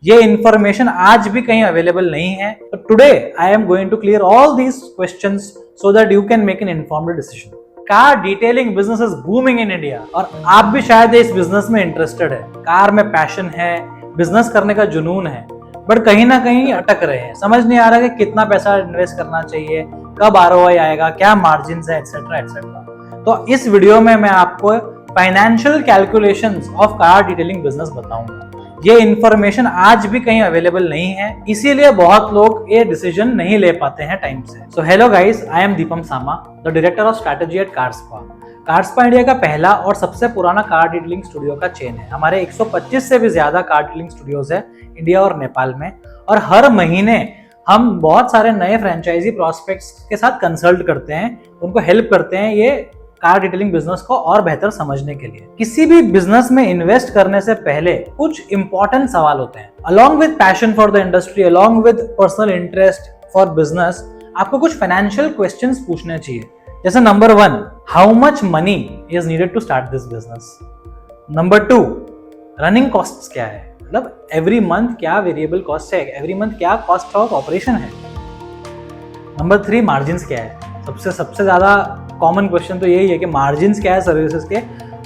ये इंफॉर्मेशन आज भी कहीं अवेलेबल नहीं है। तो today I am going to clear all these questions so that you can make an informed decision. Car detailing business is booming in India और आप भी शायद इस बिजनेस में इंटरेस्टेड है। कार में पैशन है, बिजनेस करने का जुनून है, बट कहीं ना कहीं अटक रहे हैं। समझ नहीं आ रहा कि कितना पैसा इन्वेस्ट करना चाहिए, कब ROI आएगा, क्या मार्जिन है, एक्सेट्रा एक्सेट्रा। तो इस वीडियो में मैं आपको financial calculations of car detailing business बताऊंगा। ये इंफॉर्मेशन आज भी कहीं अवेलेबल नहीं है, इसीलिए बहुत लोग ये डिसीजन नहीं ले पाते हैं टाइम से। So hello guys, I am Deepam Sama, the director of strategy at Carzspa. Carzspa India का पहला और सबसे पुराना कार डिटेलिंग स्टूडियो का चेन है। हमारे 125 से भी ज्यादा कार डिटेलिंग स्टूडियोज है इंडिया और नेपाल में, और हर महीने हम बहुत सारे नए फ्रेंचाइजी प्रोस्पेक्ट्स के साथ कंसल्ट करते हैं, उनको हेल्प करते हैं ये कार डिटेलिंग बिजनेस को और बेहतर समझने के लिए। किसी भी बिजनेस में इन्वेस्ट करने से पहले कुछ इंपॉर्टेंट सवाल होते हैं। Along with passion for the industry, along with personal interest for business, आपको कुछ फाइनेंशियल क्वेश्चंस पूछने चाहिए। जैसे number 1, how much money is needed to start this business. Number 2, running costs क्या है, मतलब एवरी मंथ क्या वेरिएबल कॉस्ट है, एवरी मंथ क्या कॉस्ट ऑफ ऑपरेशन है। नंबर 3, मार्जिन्स क्या है। सबसे ज्यादा कॉमन क्वेश्चन तो यही है कि मार्जिन्स क्या है सर्विसेज के।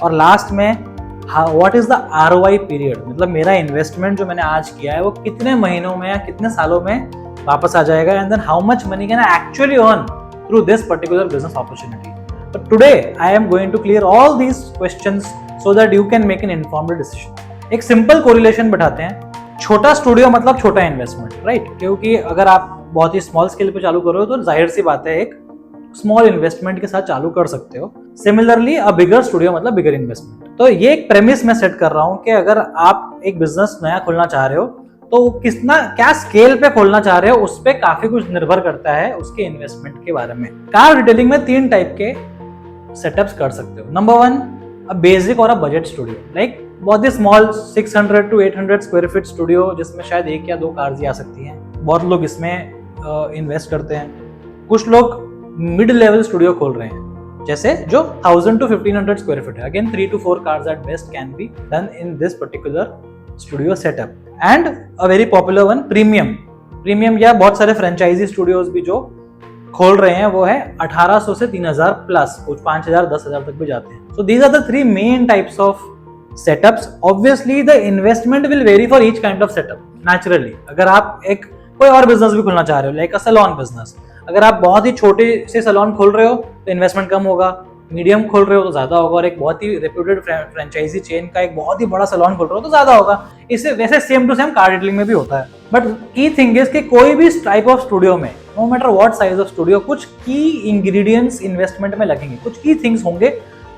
और लास्ट में what is the ROI period, मतलब मेरा इन्वेस्टमेंट जो मैंने आज किया है वो कितने महीनों में या कितने सालों में वापस आ जाएगा, and then how much money can I actually earn through this particular business opportunity. But today I am going to clear all these questions so that you can make an informed decision. एक simple correlation बैठाते हैं। छोटा studio मतलब छोटा investment, right? क्योंकि अगर आप बहुत ही स्मॉल स्केल पे चालू कर रहे हो तो जाहिर सी बात है एक स्मॉल इन्वेस्टमेंट के साथ चालू कर सकते हो। सिमिलरली अ बिगर स्टूडियो मतलब बिगर इन्वेस्टमेंट। तो ये एक प्रेमिस मैं सेट कर रहा हूं कि अगर आप एक बिजनेस नया खोलना चाह रहे हो तो कितना क्या स्केल पे खोलना चाह रहे हो उस पे काफी कुछ निर्भर करता है उसके इन्वेस्टमेंट के बारे में। कार डिटेलिंग में 3 टाइप के सेटअप्स कर सकते हो। नंबर 1, अ बेसिक और अ बजट स्टूडियो, लाइक बहुत ही small 600 to 800 square feet studio जिसमें शायद 1 या 2 कार्स ही आ सकती हैं। बहुत लोग इसमें इन्वेस्ट करते हैं। कुछ लोग मिड लेवल स्टूडियो खोल रहे हैं, जैसे जो 1000 to 1500 स्क्वायर फीट है। Again 3 to 4 cars at best can be done in this particular studio setup. And a very popular one, premium या बहुत सारे फ्रेंचाइजी स्टूडियोज भी जो खोल रहे हैं वो है 1800 से 3000 प्लस, कुछ 5000 10,000 तक भी जाते हैं। So these are the 3 main types of setups. Obviously the investment will vary for each kind of setup naturally. अगर आप एक कोई और बिजनेस भी खोलना चाह रहे हो, लाइक अ सैलून बिजनेस, अगर आप बहुत ही छोटे से सैलून खोल रहे हो तो इन्वेस्टमेंट कम होगा, मीडियम खोल रहे हो तो ज्यादा होगा, और एक बहुत ही रेप्यूटेड फ्रेंचाइजी चेन का एक बहुत ही बड़ा सैलून खोल रहे हो तो ज्यादा होगा। इससे वैसे same to same car detailing में भी होता है। बट की थिंग इज कि कोई भी टाइप ऑफ स्टूडियो में, no matter what size of studio, कुछ की इंग्रेडिएंट्स इन्वेस्टमेंट में लगेंगे, कुछ की थिंग्स होंगे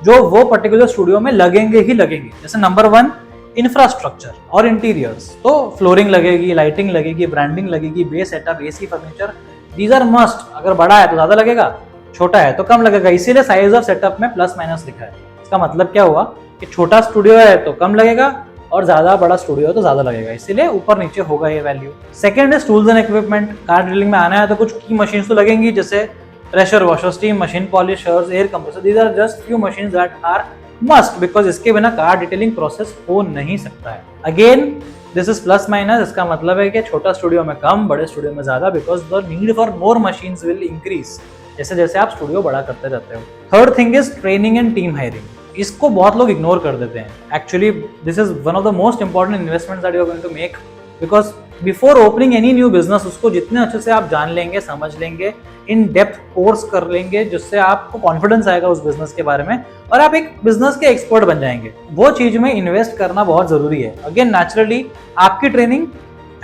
जो वो पर्टिकुलर स्टूडियो में लगेंगे ही लगेंगे। जैसे नंबर 1, इंफ्रास्ट्रक्चर और इंटीरियर्स। तो फ्लोरिंग लगेगी, लाइटिंग लगेगी, ब्रांडिंग लगेगी, base setup, AC, furniture, these are must. अगर बड़ा है तो ज्यादा लगेगा, छोटा है तो कम लगेगा, इसीलिए साइज ऑफ सेटअप में प्लस माइनस लिखा है। इसका मतलब क्या हुआ कि छोटा स्टूडियो है तो कम लगेगा और ज्यादा बड़ा स्टूडियो है तो ज्यादा लगेगा, इसीलिए ऊपर नीचे होगा ये value. Second is tools and equipment. Car detailing में आना है तो कुछ की मशीन्स तो लगेंगी, जैसे pressure washer, steam machine, polishers, air compressor. These are just few machines that are must, because इसके बिना कार डिटेलिंग प्रोसेस हो नहीं सकता है। Again this is plus minus. इसका मतलब है कि छोटा स्टूडियो में कम, बड़े स्टूडियो में ज्यादा, because the need for more machines will increase जैसे जैसे आप स्टूडियो बड़ा करते जाते हो। Third thing is training and team hiring. इसको बहुत लोग इग्नोर कर देते हैं। Actually this is one of the most important investments that you are going to make, because before opening any new business उसको जितने अच्छे से आप जान लेंगे, समझ लेंगे, इन डेप्थ कोर्स कर लेंगे, जिससे आपको कॉन्फिडेंस आएगा उस बिजनेस के बारे में और आप एक बिजनेस के एक्सपर्ट बन जाएंगे। वो चीज में इन्वेस्ट करना बहुत जरूरी है। अगेन नेचुरली आपकी ट्रेनिंग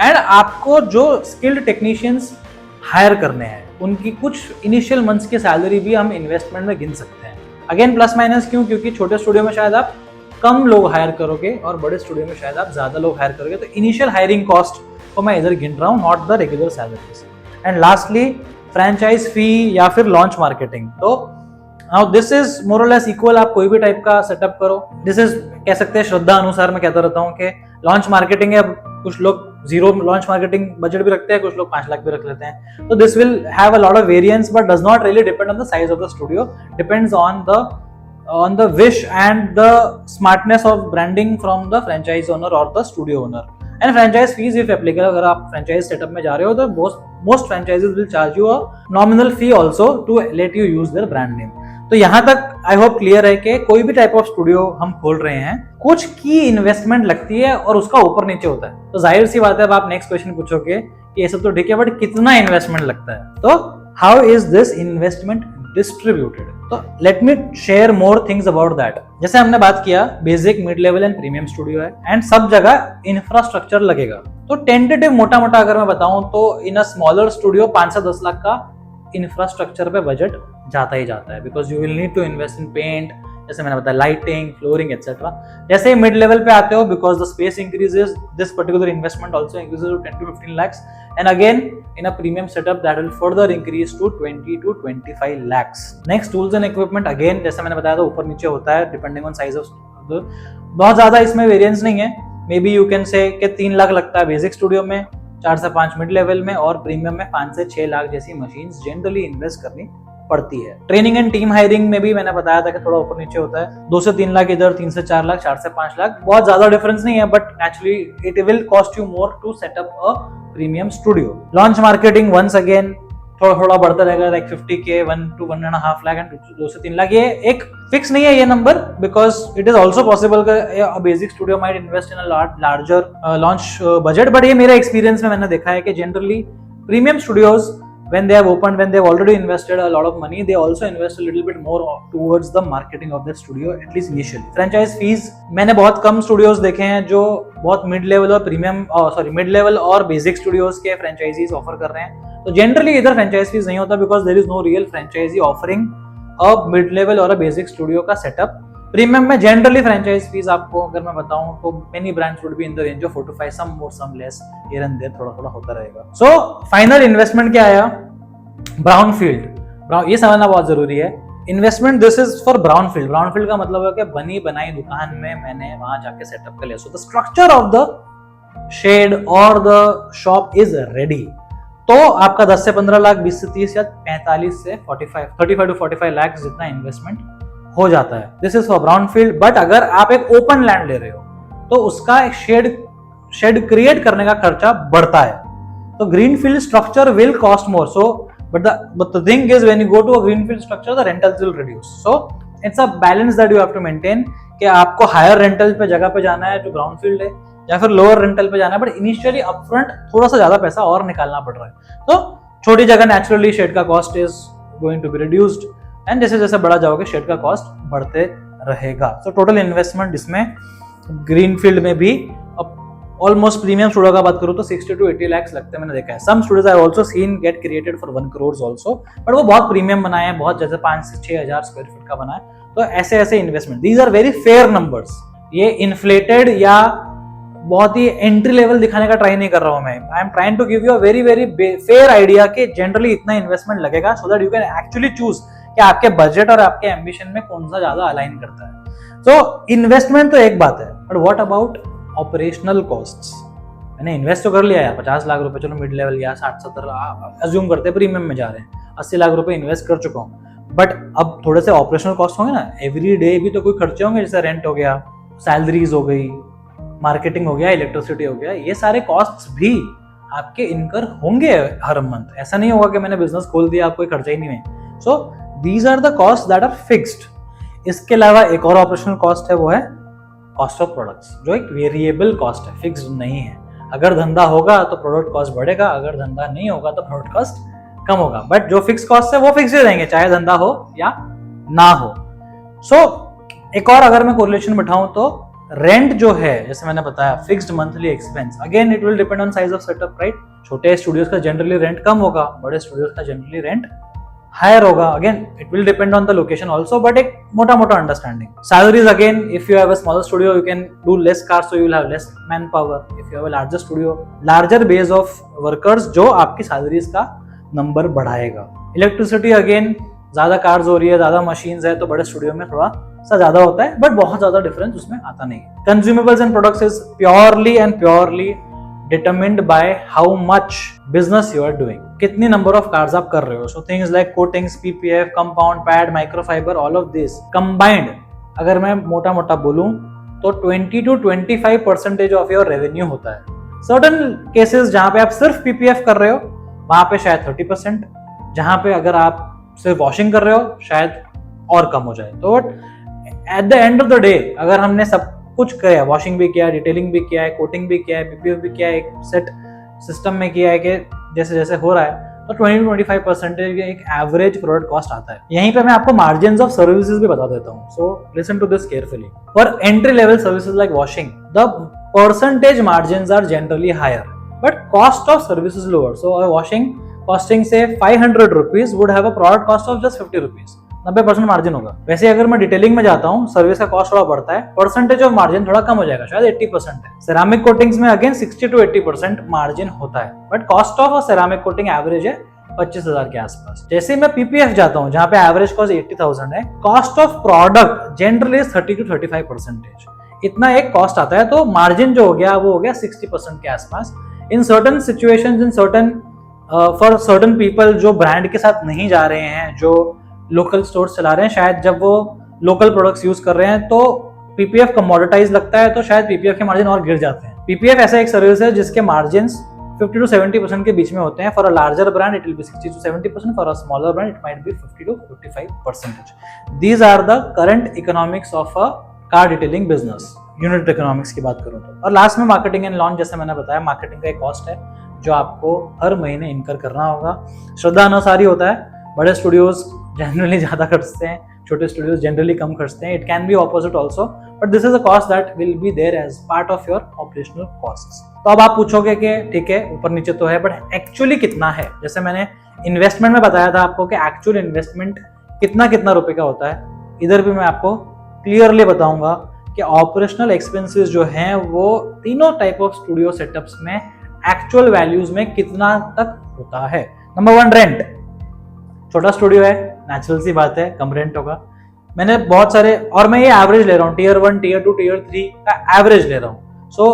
एंड आपको जो स्किल्ड टेक्नीशियंस हायर करने हैं उनकी कुछ इनिशियल मंथ्स की सैलरी भी हम इन्वेस्टमेंट में गिन सकते हैं। अगेन प्लस माइनस क्यों? क्योंकि छोटे स्टूडियो में शायद आप कम लोग हायर करोगे और बड़े स्टूडियो में शायद आप ज्यादा लोग हायर करोगे। तो इनिशियल हायरिंग कॉस्ट को मैं इधर गिन रहा हूँ, not the regular salaries. And lastly franchise fee या फिर लॉन्च मार्केटिंग। तो now this is more or less equal. आप कोई भी टाइप का सेटअप करो, दिस इज कह सकते हैं श्रद्धा अनुसार। मैं कहता रहता हूँ कि लॉन्च मार्केटिंग है, कुछ लोग 0 लॉन्च मार्केटिंग बजट भी रखते हैं, कुछ लोग 5 लाख भी रख लेते हैं। तो this will have a lot of variance but does not really depend on the size of the studio, depends on the wish and the smartness of branding from the franchise owner or the studio owner. And franchise fees if applicable, अगर आप franchise setup में जा रहे हो तो most franchises will charge you a nominal fee also to let you use their brand name. तो यहां तक आई होप क्लियर है कि कोई भी टाइप ऑफ स्टूडियो हम खोल रहे हैं, कुछ की इन्वेस्टमेंट लगती है और उसका ऊपर नीचे होता है। तो जाहिर सी बात है, अब आप नेक्स्ट क्वेश्चन पूछोगे कि ये सब तो ठीक है बट कितना इन्वेस्टमेंट लगता है, तो how is this investment distributed? तो let me share more things about that. जैसे हमने बात किया basic, mid level and premium studio है एंड सब जगह इंफ्रास्ट्रक्चर लगेगा। तो टेंटेटिव मोटा मोटा अगर मैं बताऊं तो इन अ स्मॉलर स्टूडियो 5 से 10 लाख का इंफ्रास्ट्रक्चर पे बजट जाता ही जाता है, because you will need to invest in paint, जैसे मैंने बताया लाइटिंग, फ्लोरिंग एक्सेट्रा। जैसे मिड लेवल पे आते हो, because the space increases, this particular investment also increases to 10 to 15 lakhs and again in a premium setup that will further increase to 20 to 25 lakhs. Next, tools and equipment, again जैसे मैंने बताया था ऊपर नीचे होता है डिपेंडिंग ऑन साइज ऑफ, बहुत ज्यादा इसमें वेरिएंस नहीं है। May be you can say कि 3 लाख लगता है बेसिक स्टूडियो में, 4 से 5 मिड लेवल में और प्रीमियम में 5 से 6 लाख जैसी मशीन्स जनरली इन्वेस्ट करनी पड़ती है। ट्रेनिंग एंड टीम हायरिंग में भी मैंने बताया था कि थोड़ा ऊपर नीचे होता है, 2 से 3 लाख इधर, 3 से 4 लाख, 4 से 5 लाख, बहुत ज्यादा डिफरेंस नहीं है but actually it will cost you more to set up a premium studio. Launch marketing once again थोड़ा बढ़ता रहेगा, like 50K 1 to 1.5 lakh and 2 से 3 लाख। ये एक फिक्स नहीं है ये number, because it is also possible basic studio might invest in larger launch budget, but ये मेरे एक्सपीरियंस में मैंने देखा है कि generally premium studios when they have opened, when they've already invested a lot of money, they also invest a little bit more towards the marketing of that studio, at least initially. Franchise fees, मैंने बहुत कम studios देखे हैं जो बहुत mid level और premium mid level और basic studios के franchises offer कर रहे हैं। तो जनरली इधर फ्रेंचाइज फीस नहीं होता, because there is no real franchisee offering a mid level और अ बेसिक स्टूडियो का सेटअप। प्रीमियम में जनरली फ्रेंचाइज फीस आपको अगर मैं बताऊं तो many brands would be in the range of 4 to 5, some more some less, here and there थोड़ा थोड़ा होता रहेगा। सो फाइनल इन्वेस्टमेंट क्या आया? ब्राउन फील्ड, ये समझना बहुत जरूरी है। Investment this is for brown field. Brown field का मतलब है कि बनी बनाई दुकान में मैंने वहां जाके सेटअप कर लिया, so the structure of the shed और द शॉप इज रेडी। तो आपका 10 से 15 लाख, 20 से 30 या 35 से 35 to 45 लाख जितना इन्वेस्टमेट हो जाता है। This is for brown field. But अगर आप एक ओपन लैंड ले रहे हो तो उसका एक शेड क्रिएट करने का खर्चा बढ़ता है। तो green field structure will cost more, so but the thing is when you go to a greenfield structure the rentals will reduce, so it's a balance that you have to maintain कि आपको higher rental पे जगह पे जाना है जो ground field है, या फिर लोअर रेंटल पे जाना है, बट इनिशियली अपफ्रंट थोड़ा सा ज्यादा पैसा और निकालना पड़ रहा है। तो छोटी जगह नेचुरली शेड का cost is going to be reduced and जैसे जैसे बड़ा जाओगे शेड का कॉस्ट बढ़ते रहेगा। सो टोटल इन्वेस्टमेंट इसमें ग्रीन फील्ड में भी ऑलमोस्ट प्रीमियम स्टूडियो का बात करूं तो 60 to 80 लाख लगते हैं, मैंने देखा है। Some studios I also seen get created for 1 crore also, but वो बहुत प्रीमियम बनाए हैं, बहुत जैसे 5 से 6 हजार स्क्वायर फीट का बना है। तो ऐसे ऐसे investment, these are very fair numbers. ये इन्फ्लेटेड या बहुत ही एंट्री लेवल दिखाने का ट्राई नहीं कर रहा हूं मैं। I am trying to give you a very very fair idea कि जनरली इतना इन्वेस्टमेंट लगेगा, so that you can actually choose कि आपके बजट और आपके एम्बिशन में कौन सा ज्यादा अलाइन करता है। तो इन्वेस्टमेंट तो एक बात है, but what about operational costs? मैंने इन्वेस्ट तो कर लिया यार 50 लाख रुपए, चलो मिड लेवल या 60-70 अज्यूम करते प्रीमियम में जा रहे हैं, 80 लाख रुपए इन्वेस्ट कर चुका हूँ, बट अब थोड़े से ऑपरेशनल कॉस्ट होंगे ना, एवरी डे भी तो कोई खर्चे होंगे, जैसे रेंट हो गया, सैलरीज हो गई, मार्केटिंग हो गया, इलेक्ट्रिसिटी हो गया, ये सारे कॉस्ट्स भी आपके इनकर होंगे हर मंथ। ऐसा नहीं होगा कि मैंने बिजनेस खोल दिया आप कोई खर्चा ही नहीं है। So these are the cost that are fixed. इसके अलावा एक और ऑपरेशनल कॉस्ट है, वो है कॉस्ट ऑफ प्रोडक्ट्स, जो एक वेरिएबल कॉस्ट है, फिक्स्ड नहीं है। अगर धंधा होगा तो प्रोडक्ट कॉस्ट बढ़ेगा, अगर धंधा नहीं होगा तो प्रोडक्ट कॉस्ट कम होगा, बट जो फिक्स कॉस्ट है वो फिक्स ही रहेंगे चाहे धंधा हो या ना हो। सो एक और अगर मैं कोरिलेशन बिठाऊं तो रेंट जो है, जैसे मैंने बताया fixed monthly expense, again it will depend on size of setup, right. छोटे स्टूडियोज का जनरली रेंट कम होगा, बड़े स्टूडियोज का जनरली रेंट हायर होगा। Again it will depend on the location also, but एक मोटा मोटा understanding. Salaries again, if you have a smaller studio you can do less cars, so you will have less man power. If you have a larger studio, larger base of workers, जो आपकी salaries का number बढ़ाएगा। Electricity again, ज्यादा cars हो रही है, ज्यादा machines है, तो बड़े स्टूडियो में थोड़ा सा ज्यादा होता है, बट बहुत ज्यादा डिफरेंस उसमें आता नहीं। Consumables and products is purely determined by how much business you are doing, कितनी number of cars आप कर रहे हो। So things like coatings, PPF, compound, pad, microfiber, all of this combined, अगर मैं मोटा मोटा बोलूं तो 20 to 25% of your revenue होता है। सर्टन केसेस जहां पे आप सिर्फ पीपीएफ कर रहे हो वहां पे शायद 30%, जहां पे अगर आप सिर्फ वॉशिंग कर रहे हो शायद और कम हो जाए। तो at the end of the day अगर हमने सब कुछ किया, वॉशिंग भी किया, डिटेलिंग भी किया है, कोटिंग भी किया है, पीपीएफ भी किया है, एक सेट सिस्टम में किया है कि जैसे जैसे हो रहा है, तो 20-25% एक एवरेज प्रोडक्ट कॉस्ट आता है। यहीं पे मैं आपको मार्जिन्स ऑफ सर्विसेज भी बता देता हूँ, so listen to this carefully. For entry level services like washing the percentage margins are generally higher but cost of services lower. So washing costing से 500 rupees would have a product cost of just 50 rupees, 90% margin होगा। वैसे अगर मैं detailing में जाता हूँ service का cost थोड़ा बढ़ता है, परसेंटेज ऑफ मार्जिन थोड़ा कम हो जाएगा, शायद 80% है। सेरामिक कोटिंग्स में अगेन 60 to 80% मार्जिन होता है, but cost of ceramic coating average है 25,000 के आसपास। जैसे मैं पीपीएफ जाता हूँ जहाँ पे एवरेज कॉस्ट 80,000 है, cost of product generally 30 to 35%, इतना एक कॉस्ट आता है। तो मार्जिन जो हो गया वो हो गया 60% के आसपास। In certain situations, in certain for certain people जो ब्रांड के साथ नहीं जा रहे हैं, जो लोकल स्टोर चला रहे हैं, शायद जब वो लोकल प्रोडक्ट्स यूज कर रहे हैं तो पीपीएफ कमोडिटाइज लगता है, तो शायद पीपीएफ के मार्जिन और गिर जाते हैं। पीपीएफ ऐसा एक सर्विस है जिसके मार्जिन 50 to 70% के बीच में होते हैं। For a larger brand it will be 60 to 70%, for a smaller brand it might be 50 to 55%। These are the current economics of a car detailing business, unit economics की बात करूं तो। और लास्ट में मार्केटिंग एंड लॉन्च, जैसे मैंने बताया, marketing का एक कॉस्ट है जो आपको हर महीने इनकर करना होगा। श्रद्धा अनुसार ही होता है, बड़े स्टूडियोज जनरली ज्यादा खर्चते हैं, छोटे स्टूडियोज जनरली कम खर्चते हैं। It can be opposite also, but this is a cost that will be there as part of your operational costs. तो अब आप पूछोगे कि ठीक है ऊपर नीचे तो है, बट एक्चुअली कितना है? जैसे मैंने इन्वेस्टमेंट में बताया था आपको कि एक्चुअल इन्वेस्टमेंट कितना रुपए का होता है, इधर भी मैं आपको क्लियरली बताऊंगा कि ऑपरेशनल एक्सपेंसेस जो हैं वो तीनों टाइप ऑफ स्टूडियो सेटअप्स में एक्चुअल वैल्यूज में कितना तक होता है। Number 1, rent. छोटा स्टूडियो है, नेचुरल सी बात है, कम रेंट होगा। मैंने बहुत सारे, और मैं ये एवरेज ले रहा हूँ, टीयर 1, टीयर 2, टीयर 3 का एवरेज ले रहा हूँ। सो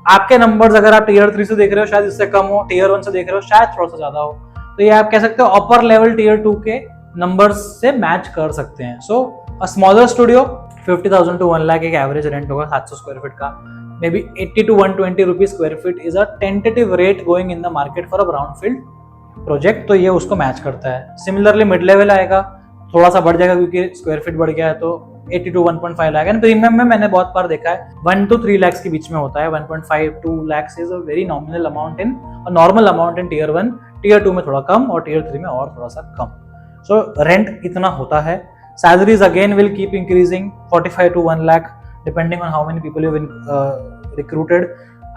आपके नंबर्स अगर आप टीयर 3 से देख रहे हो शायद इससे कम हो, टीयर 1 से देख रहे हो शायद थोड़ा सा ज्यादा हो, तो ये आप कह सकते हो अपर लेवल टीयर 2 के नंबर्स से मैच कर सकते हैं। So a smaller studio 50,000 to 1 lakh एक एवरेज रेंट होगा 700 स्क्वायर फीट का। Maybe 80 to 120 rupees square feet is a tentative rate going in the market for a brownfield project, तो ये उसको मैच करता है। सिमिलरली मिड लेवल आएगा, थोड़ा सा बढ़ जाएगा क्योंकि स्क्वायर फीट बढ़ गया है, तो 80 to 1.5 लाख। एंड प्रीमियम में मैंने बहुत बार देखा है 1 to 3 लाख के बीच में होता है। 1.5 to 2 lakh is a very nominal amount in, normal amount in tier 1, tier 2 में थोड़ा कम और टीयर 3 में और थोड़ा सा कम। सो रेंट इतना होता है। Salaries again will keep increasing 45 to 1 lakh depending on how many people you've recruited.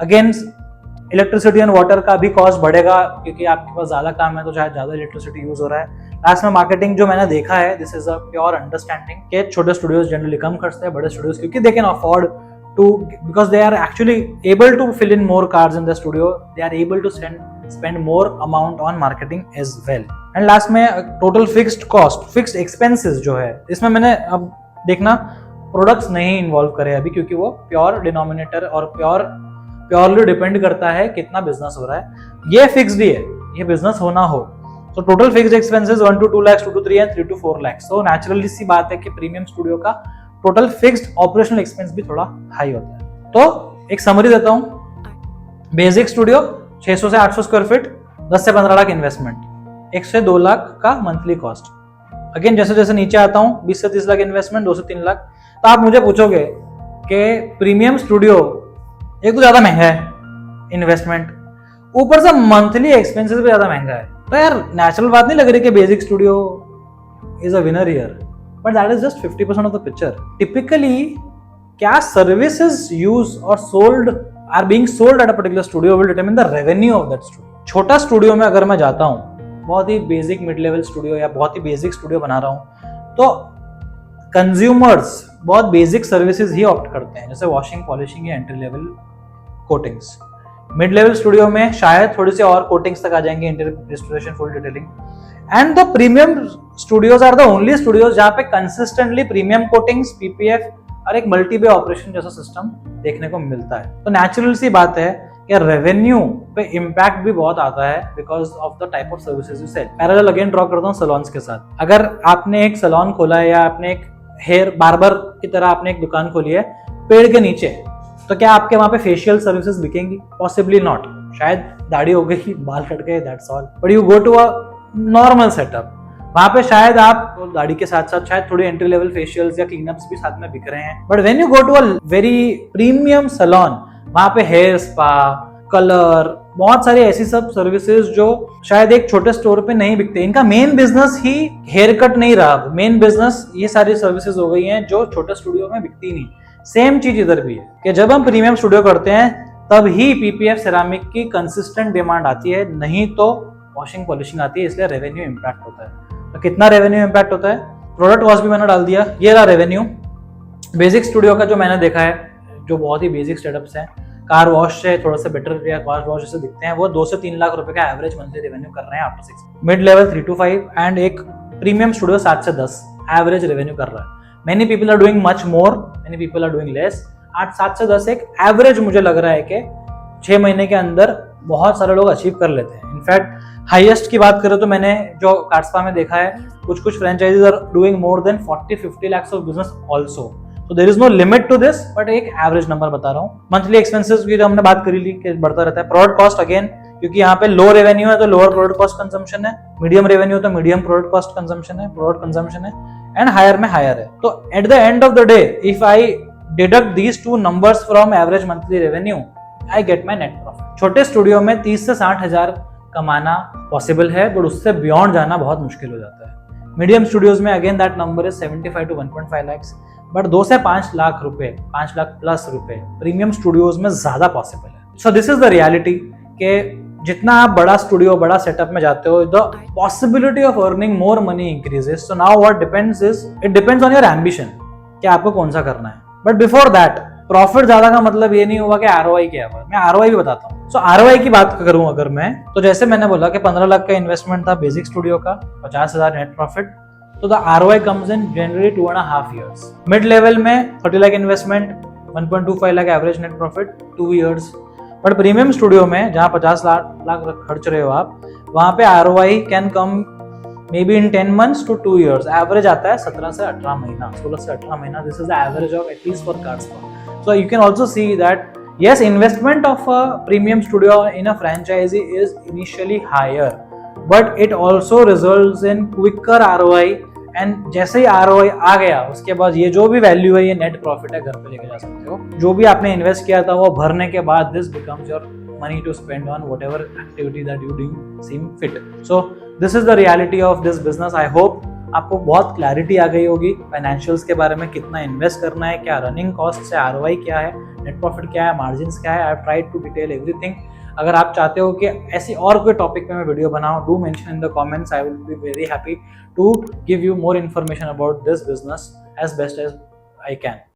Again electricity and water का भी कॉस्ट बढ़ेगा क्योंकि आपके पास ज्यादा काम है तो शायद ज्यादा इलेक्ट्रिसिटी यूज हो रहा है। लास्ट में मार्केटिंग जो मैंने देखा है, this is a pure understanding के छोटे स्टूडियोज जनरली कम खर्चते हैं, बड़े स्टूडियोज क्योंकि they can afford to, because they are actually able to fill in more cars in the studio, they are able to spend more amount on marketing as well. And last में total fixed cost, fixed expenses जो है, इसमें मैंने अब देखना products नहीं involve करे अभी क्योंकि वो प्योर डिनोमिनेटर और प्योरली डिपेंड करता है कितना बिजनेस हो रहा है। ये फिक्स्ड ही है, ये बिजनेस होना हो तो total fixed expenses 1 to 2 lakhs, 2 to 3 and 3 to 4 lakhs। तो नेचुरली सी बात है कि प्रीमियम स्टूडियो का टोटल फिक्स्ड ऑपरेशनल एक्सपेंस भी थोड़ा हाई होता है। तो एक समरी देता हूँ, बेसिक स्टूडियो 600 से 800 स्क्वायर फीट, 10 से 15 लाख इन्वेस्टमेंट, 1 से 2 लाख का मंथली कॉस्ट। अगेन जैसे जैसे नीचे आता हूँ 20 से 30 लाख इन्वेस्टमेंट, 2 से 3 लाख। तो आप मुझे पूछोगे कि प्रीमियम स्टूडियो एक तो ज्यादा महंगा है इन्वेस्टमेंट, ऊपर से मंथली एक्सपेंसेस भी ज्यादा महंगा है, तो यार नेचुरल बात नहीं लग रही कि basic studio is a winner here, but that is just 50% of the picture. Typically क्या सर्विसेज यूज और sold are being sold at a particular studio will determine the revenue of that studio. छोटा studio में अगर मैं जाता हूँ, बहुत ही basic mid level studio या बहुत ही बेसिक स्टूडियो बना रहा हूँ, तो कंज्यूमर्स बहुत बेसिक सर्विसेज ही ऑप्ट करते हैं, जैसे वॉशिंग, पॉलिशिंग या entry level coatings. Mid level studio में शायद थोड़ी सी और कोटिंग्स तक आ जाएंगे, interior restoration, full detailing. And the premium studios are the only studios जहाँ पे कंसिस्टेंटली प्रीमियम कोटिंग्स, पीपीएफ और एक मल्टी बे ऑपरेशन जैसा सिस्टम देखने को मिलता है। तो नेचुरल सी बात है कि रेवेन्यू पे इम्पैक्ट भी बहुत आता है because of the type of services you sell. Parallel again draw करता हूँ सैलून्स के साथ। अगर आपने एक सैलून खोला है या आपने एक हेयर बार्बर की तरह आपने एक दुकान खोली है पेड़ के नीचे, तो क्या आपके वहां पे फेशियल सर्विसेज बिकेंगी? Possibly not. शायद दाढ़ी हो गई, बाल कट गए, that's all. But you go to a normal setup, वहां पे शायद आप दाढ़ी के साथ साथ शायद थोड़ी एंट्री लेवल फेशियल्स या क्लीनअप्स भी साथ में बिक रहे हैं। But when you go to a very premium salon, वहां पे हेयर स्पा, कलर, बहुत सारी ऐसी सब सर्विसेज जो शायद एक छोटे स्टोर पे नहीं बिकते। इनका मेन बिजनेस ही हेयर कट नहीं रहा, मेन बिजनेस ये सारी सर्विसेज हो गई हैं जो छोटे स्टूडियो में बिकती नहीं। सेम चीज इधर भी है कि जब हम प्रीमियम स्टूडियो करते हैं तब ही पीपीएफ सेरामिक की कंसिस्टेंट डिमांड आती है, नहीं तो वॉशिंग पॉलिशिंग आती है, इसलिए रेवेन्यू इंपैक्ट होता है। तो कितना रेवेन्यू इंपैक्ट होता है? प्रोडक्ट कॉस्ट भी मैंने डाल दिया, ये रहा रेवेन्यू। बेसिक स्टूडियो का जो मैंने देखा है, जो बहुत ही बेसिक सेटअप्स हैं, कार वॉश से थोड़ा सा बेटर या कार वॉश जैसे दिखते हैं, वो 2 से 3 लाख रुपए का एवरेज मंथली रेवेन्यू कर रहे हैं after 6। Mid level 3 to 5 and एक प्रीमियम स्टूडियो 7 से 10 एवरेज रेवेन्यू कर रहा है। Many people are doing much more, many people are doing less. 7 से 10 एक एवरेज मुझे लग रहा है कि 6 महीने के अंदर बहुत सारे लोग अचीव कर लेते हैं। इनफैक्ट हाईएस्ट की बात करें तो मैंने जो कार्डस्पा में देखा है, कुछ franchisees are doing more than 40-50 lakh of business also. तो there is no limit to this, but एक एवरेज नंबर बता रहा हूँ। मंथली एक्सपेंसेस की तो हमने बात करी ली कि बढ़ता रहता है। प्रोडक्ट कॉस्ट अगेन, क्योंकि यहाँ पे लो रेवेन्यू है तो लोअर प्रोडक्ट कॉस्ट कंजम्पशन है, मीडियम रेवेन्यू तो मीडियम प्रोडक्ट कॉस्ट कंजम्पशन है, प्रोडक्ट कंजम्पशन है, एंड हायर में हायर है। तो at the end of the day if I deduct these 2 numbers from average monthly revenue, I get my net profit. छोटे studio में 30 से 60 हजार कमाना पॉसिबल है, बट उससे बियॉन्ड जाना बहुत मुश्किल हो जाता है। मीडियम स्टूडियोज में again that number is 75 to 1.5 lakhs, but 2 से 5 लाख रुपए, 5 लाख प्लस रुपए प्रीमियम स्टूडियोज में ज्यादा पॉसिबल है। So this is the reality कि जितना आप बड़ा स्टूडियो, बड़ा सेटअप में जाते हो, the possibility of earning more money increases. So now what depends is, it depends on your ambition कि आपको कौन सा करना है। बट बिफोर दैट, प्रॉफिट ज्यादा का मतलब ये नहीं हुआ कि आरओआई क्या है। मैं आरओआई भी बताता हूँ। सो आरओआई की बात करूं अगर मैं, तो जैसे मैंने बोला कि 15 लाख का इन्वेस्टमेंट था बेसिक स्टूडियो का, 50,000 नेट प्रॉफिट, तो the ROI comes in generally 2.5 years। Mid level में 30 lakh investment, 1.25 lakh average net profit, 2 years। But premium studio में जहां 50 लाख खर्च रहे हो आप, वहां पे ROI can come may be in 10 months to 2 years। Average आता है 17 से 18 महीना, 16 से 18 महीना। This is the average of at least for Carzspa. So you can also see that yes, investment of a premium studio in a franchisee is initially higher, but it also results in quicker ROI। and जैसे ही ROI आ गया, उसके बाद ये जो भी value है, ये net profit है, घर पे लेके जा सकते हो। जो भी आपने इन्वेस्ट किया था वो भरने के बाद this becomes your money to spend on whatever activity that you seem fit। So this is the reality of this business। I hope आपको बहुत क्लैरिटी आ गई होगी फाइनेंशियल्स के बारे में, कितना इन्वेस्ट करना है, क्या रनिंग कॉस्ट से आरओआई क्या है, नेट प्रॉफिट क्या है, मार्जिन्स क्या है। I have tried to detail everything. अगर आप चाहते हो कि ऐसी और कोई टॉपिक पे मैं वीडियो बनाऊं, do mention in the comments. I will be very happy to give you more information about this business as best as I can.